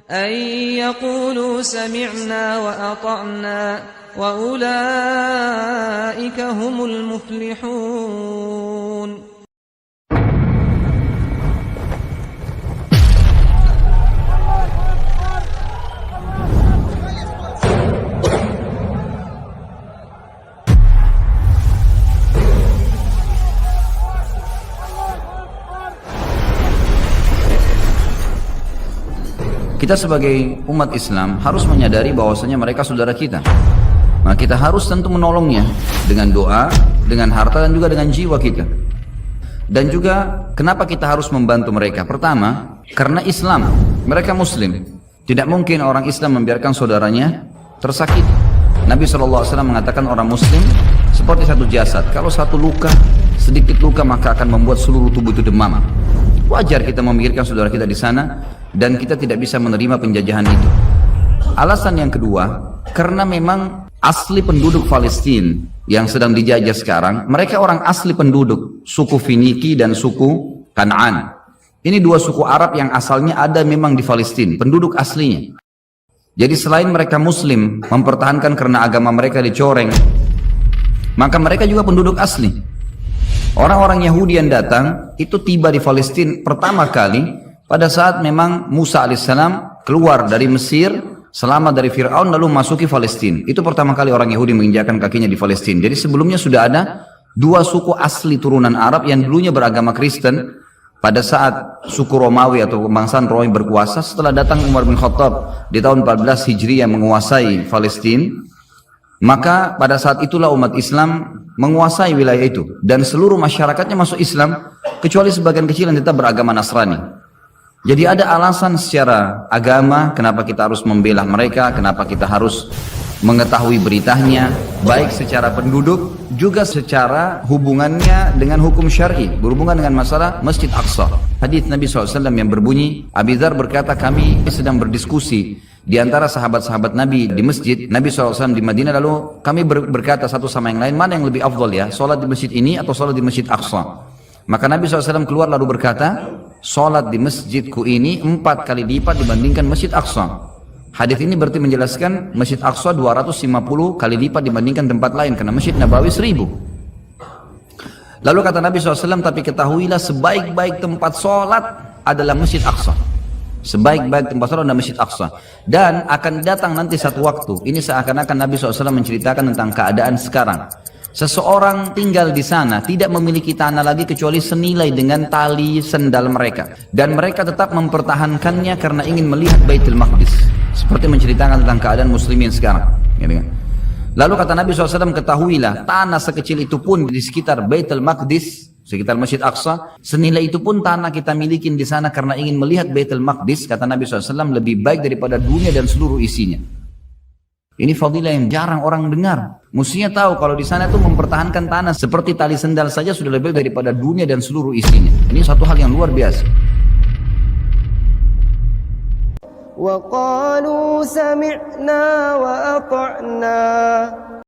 أن يقولوا سمعنا وأطعنا وأولئك هم المفلحون. Kita sebagai umat Islam harus menyadari bahwasanya mereka saudara kita. Nah, kita harus tentu menolongnya dengan doa, dengan harta dan juga dengan jiwa kita. Dan juga kenapa kita harus membantu mereka? Pertama, karena Islam, mereka Muslim. Tidak mungkin orang Islam membiarkan saudaranya tersakiti. Nabi SAW mengatakan orang Muslim seperti satu jasad. Kalau satu luka, sedikit luka maka akan membuat seluruh tubuh itu demam. Wajar kita memikirkan saudara kita di sana dan kita tidak bisa menerima penjajahan itu. Alasan yang kedua, karena memang asli penduduk Palestina yang sedang dijajah sekarang, mereka orang asli penduduk suku Finiki dan suku Kan'an. Ini dua suku Arab yang asalnya ada memang di Palestina, penduduk aslinya. Jadi selain mereka Muslim mempertahankan karena agama mereka dicoreng, maka mereka juga penduduk asli. Orang-orang Yahudi yang datang itu tiba di Palestina pertama kali pada saat memang Musa alaihissalam keluar dari Mesir, selamat dari Fir'aun lalu masuki Palestina. Itu pertama kali orang Yahudi menginjakkan kakinya di Palestina. Jadi sebelumnya sudah ada dua suku asli turunan Arab yang dulunya beragama Kristen. Pada saat suku Romawi atau kebangsaan Romawi berkuasa, setelah datang Umar bin Khattab di tahun 14 Hijriah menguasai Palestina, maka pada saat itulah umat Islam menguasai wilayah itu dan seluruh masyarakatnya masuk Islam kecuali sebagian kecil yang tetap beragama Nasrani. Jadi ada alasan secara agama kenapa kita harus membela mereka, kenapa kita harus mengetahui beritanya, baik secara penduduk juga secara hubungannya dengan hukum syar'i, berhubungan dengan masalah Masjid Aqsa. Hadis Nabi SAW yang berbunyi, Abi Dzar berkata, kami sedang berdiskusi di antara sahabat-sahabat Nabi di masjid, Nabi SAW di Madinah, lalu kami berkata satu sama yang lain, mana yang lebih afdal ya, sholat di masjid ini atau sholat di Masjid Aqsa? Maka Nabi SAW keluar lalu berkata, sholat di masjidku ini 4 kali lipat dibandingkan Masjid Aqsa. Hadis ini berarti menjelaskan Masjid Aqsa 250 kali lipat dibandingkan tempat lain, karena Masjid Nabawi 1000. Lalu kata Nabi SAW, tapi ketahuilah sebaik-baik tempat sholat adalah Masjid Aqsa. Sebaik-baik tempat sholat adalah Masjid Aqsa. Dan akan datang nanti satu waktu, ini seakan-akan Nabi SAW menceritakan tentang keadaan sekarang. Seseorang tinggal di sana tidak memiliki tanah lagi kecuali senilai dengan tali sendal mereka, dan mereka tetap mempertahankannya karena ingin melihat Baitul Maqdis, seperti menceritakan tentang keadaan muslimin sekarang. Lalu kata Nabi SAW, ketahuilah tanah sekecil itu pun di sekitar Baitul Maqdis, sekitar Masjid Aqsa, senilai itu pun tanah kita milikin di sana karena ingin melihat Baitul Maqdis, kata Nabi SAW, lebih baik daripada dunia dan seluruh isinya. Ini fadilah yang jarang orang dengar. Mestinya tahu kalau di sana itu mempertahankan tanah seperti tali sendal saja sudah lebih daripada dunia dan seluruh isinya. Ini satu hal yang luar biasa. وَقَالُوا سَمِعْنَا وَأَطَعْنَا